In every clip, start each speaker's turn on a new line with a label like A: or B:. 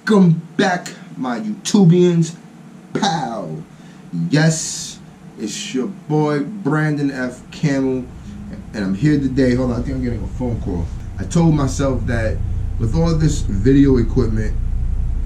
A: Welcome back, my YouTubians, pal. Yes, it's your boy Brandon F. Camel, and I'm here today. Hold on, I think I'm getting a phone call. I told myself that with all this video equipment,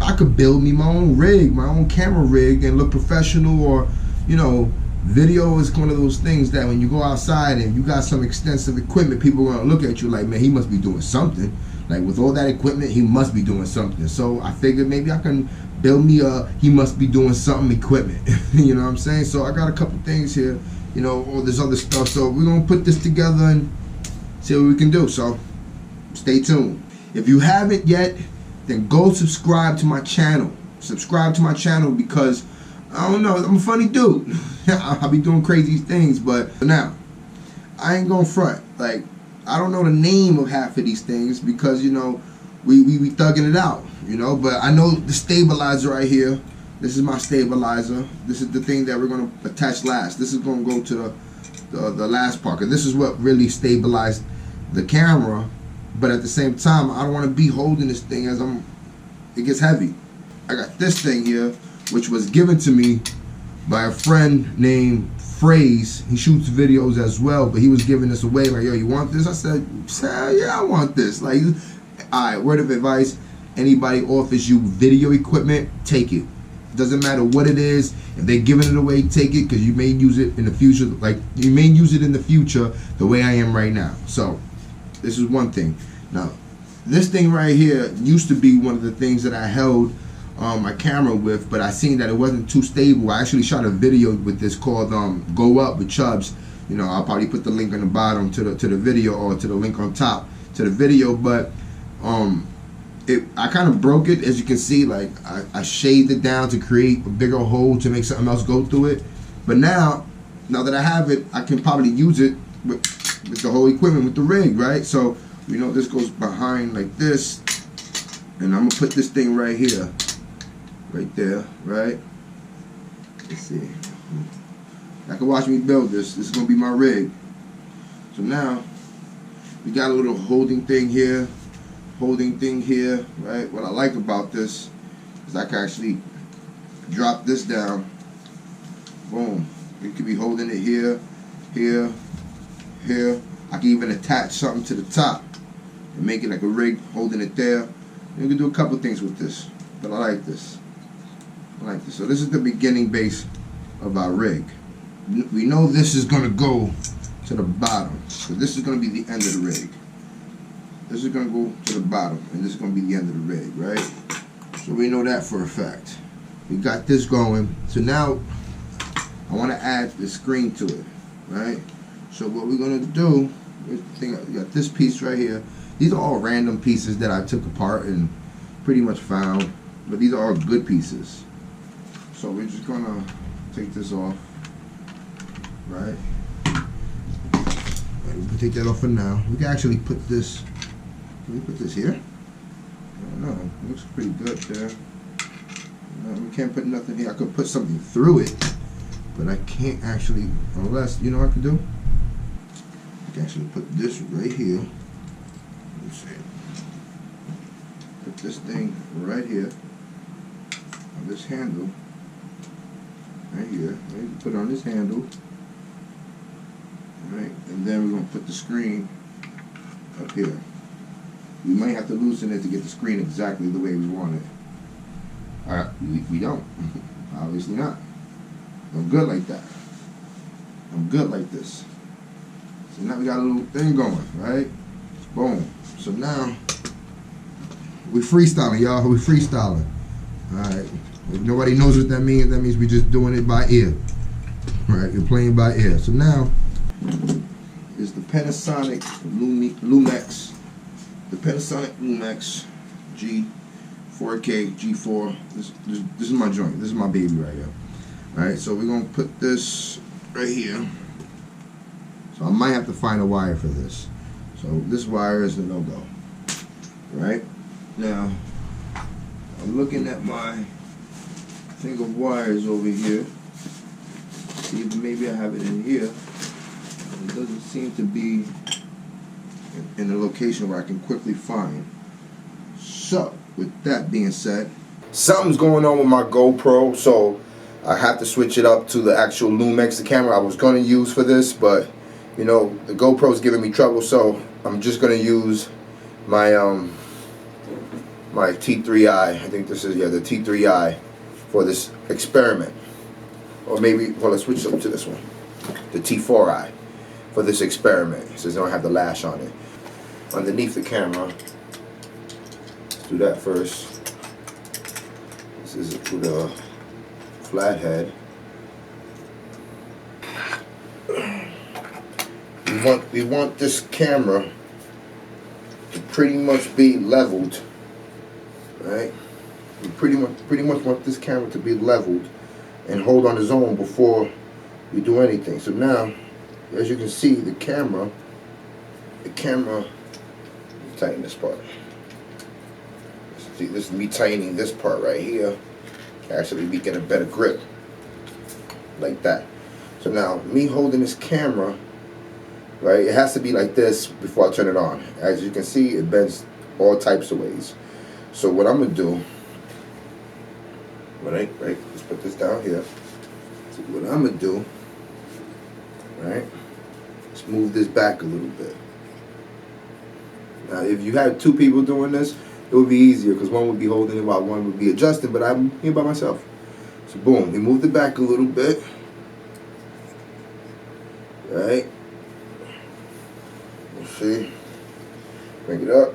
A: I could build me my own rig, my own camera rig, and look professional. Or, you know, video is one of those things that when you go outside and you got some extensive equipment, people are gonna look at you like, man, he must be doing something. Like, with all that equipment, he must be doing something. So I figured maybe I can build me a he must be doing something equipment. You know what I'm saying? So I got a couple things here, you know, all this other stuff. So we're gonna put this together and see what we can do. So stay tuned. If you haven't yet, then go subscribe to my channel. Subscribe to my channel because, I don't know, I'm a funny dude. I'll be doing crazy things, but now, I ain't gonna front. Like, I don't know the name of half of these things because, you know, we thugging it out, you know, but I know the stabilizer right here. This is my stabilizer. This is the thing that we're gonna attach last. This is gonna go to the last part, because this is what really stabilized the camera. But at the same time, I don't want to be holding this thing as it gets heavy. I got this thing here, which was given to me by a friend named Phrase. He shoots videos as well, but he was giving this away. Like, yo, you want this? I said, yeah, I want this. Like, alright, word of advice: anybody offers you video equipment, take it. Doesn't matter what it is. If they're giving it away, take it, because you may use it in the future. Like, you may use it in the future the way I am right now. So this is one thing. Now, this thing right here used to be one of the things that I held my camera with, but I seen that it wasn't too stable. I actually shot a video with this called "Go Up" with Chubbs. You know, I'll probably put the link on the bottom to the video, or to the link on top to the video. But I kind of broke it, as you can see. Like, I shaved it down to create a bigger hole to make something else go through it. But now that I have it, I can probably use it with the whole equipment, with the rig, right? So, you know, this goes behind like this, and I'm gonna put this thing right here, right there, right? Let's see. I can watch me build this. This is gonna be my rig. So now we got a little holding thing here, right? What I like about this is I can actually drop this down. Boom. You could be holding it here, here, here. I can even attach something to the top and make it like a rig, holding it there. You can do a couple things with this, but I like this. So this is the beginning base of our rig. We know this is going to go to the bottom, so this is going to be the end of the rig. This is going to go to the bottom, and this is going to be the end of the rig, right? So we know that for a fact. We got this going. So now I want to add the screen to it, right? So what we're going to do, we got this piece right here. These are all random pieces that I took apart and pretty much found, but these are all good pieces. So we're just going to take this off, right? We can take that off for now. We can actually put this, can we put this here? I don't know, it looks pretty good there. We can't put nothing here. I could put something through it, but I can't actually, unless, you know what I can do? I can actually put this right here. Let's see. Put this thing right here on this handle. Right here. Put it on this handle. Alright, and then we're going to put the screen up here. We might have to loosen it to get the screen exactly the way we want it. Alright, we don't. Obviously not. I'm good like that. I'm good like this. So now we got a little thing going, right? Boom. So now we freestyling, y'all. We freestyling. Alright. If nobody knows what that means we just doing it by ear. Right? You're playing by ear. So now is the Panasonic Lumix. The Panasonic Lumix G4K G4. This is my joint. This is my baby right here. Alright, so we're gonna put this right here. So I might have to find a wire for this. So this wire is the no-go. Right? Now, I'm looking at my thing of wires over here. See if maybe I have it in here. It doesn't seem to be in a location where I can quickly find. So, with that being said, something's going on with my GoPro, so I have to switch it up to the actual Lumix, the camera I was going to use for this, but you know, the GoPro's giving me trouble, so I'm just going to use my my T3i. I think this is, yeah, the T3i for this experiment. Or maybe, well, let's switch up to this one, the T4i, for this experiment, since I don't have the lash on it. Underneath the camera, let's do that first. This is with a flathead. We want this camera to pretty much be leveled, right? We pretty much want this camera to be leveled and hold on its own before we do anything. So now, as you can see, the camera, tighten this part. See, this is me tightening this part right here. Actually, we get a better grip, like that. So now, me holding this camera, right, it has to be like this before I turn it on. As you can see, it bends all types of ways. So what I'm gonna do, right, let's put this down here. So what I'm gonna do, right, let's move this back a little bit. Now, if you had two people doing this, it would be easier because one would be holding it while one would be adjusting, but I'm here by myself. So boom, we moved it back a little bit, right? See, bring it up.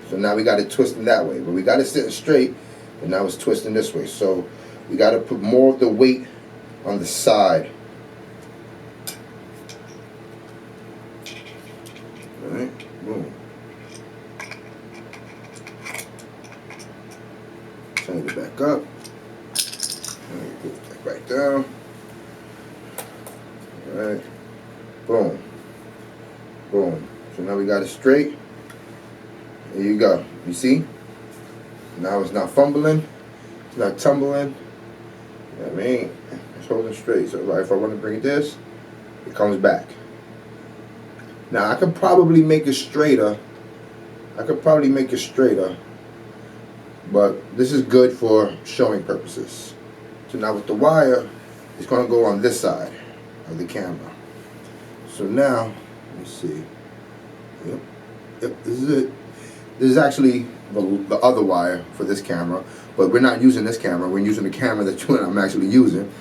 A: So now we got it twisting that way, but we got it sitting straight, and now it's twisting this way. So we got to put more of the weight on the side. All right, boom. Turn it back up. And put it back down. All right, boom, boom. So now we got it straight. There you go. You see? Now it's not fumbling. It's not tumbling. You know what I mean? It's holding straight. So if I want to bring this, it comes back. Now I could probably make it straighter. But this is good for showing purposes. So now with the wire, it's going to go on this side of the camera. So now, let me see. Yep, this is it. This is actually the other wire for this camera, but we're not using this camera. We're using the camera that you and I'm actually using.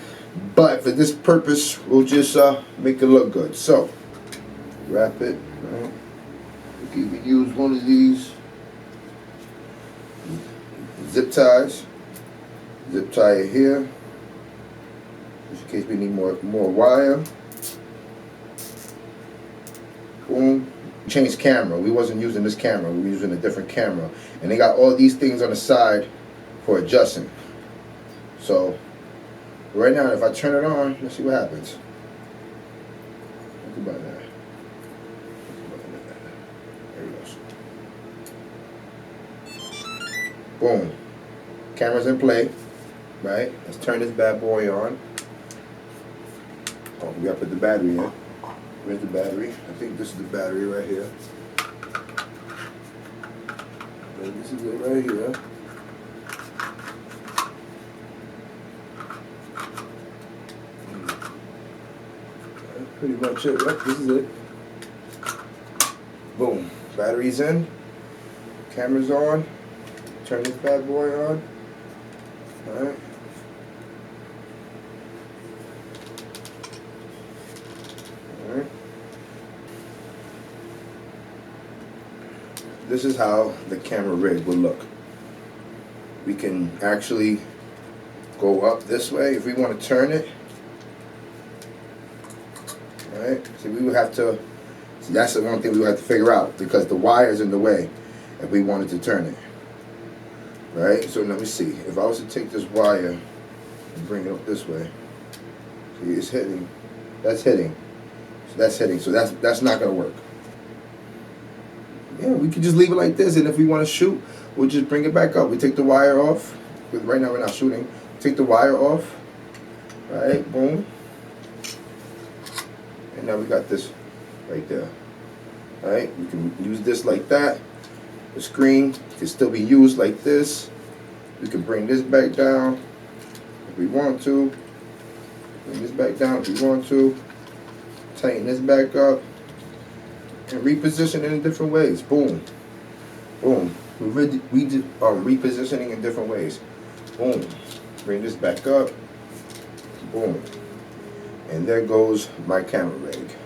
A: But for this purpose, we'll just make it look good. So, wrap it. Right? We can use one of these zip ties. Zip tie it here, just in case we need more wire. Boom. Change camera. We wasn't using this camera. We were using a different camera, and they got all these things on the side for adjusting. So right now, if I turn it on, let's see what happens. Think about that. There it goes. Boom. Camera's in play. Right. Let's turn this bad boy on. Oh, we gotta put the battery in. Where's the battery? I think this is the battery right here. And this is it right here. That's pretty much it. Yep, this is it. Boom. Battery's in. Camera's on. Turn this bad boy on. Alright. This is how the camera rig will look. We can actually go up this way if we want to turn it. Alright, so we would have to, see, that's the one thing we would have to figure out, because the wire is in the way if we wanted to turn it. Right, so let me see. If I was to take this wire and bring it up this way, see, it's hitting, that's hitting, so that's hitting, so that's not going to work. Yeah, we could just leave it like this, and if we want to shoot, we'll just bring it back up. We take the wire off, because right now we're not shooting. Take the wire off, right, boom. And now we got this right there. Alright, we can use this like that. The screen can still be used like this. We can bring this back down if we want to. Bring this back down if we want to. Tighten this back up. And reposition it in different ways. Boom. Boom. We repositioning in different ways. Boom. Bring this back up. Boom. And there goes my camera rig.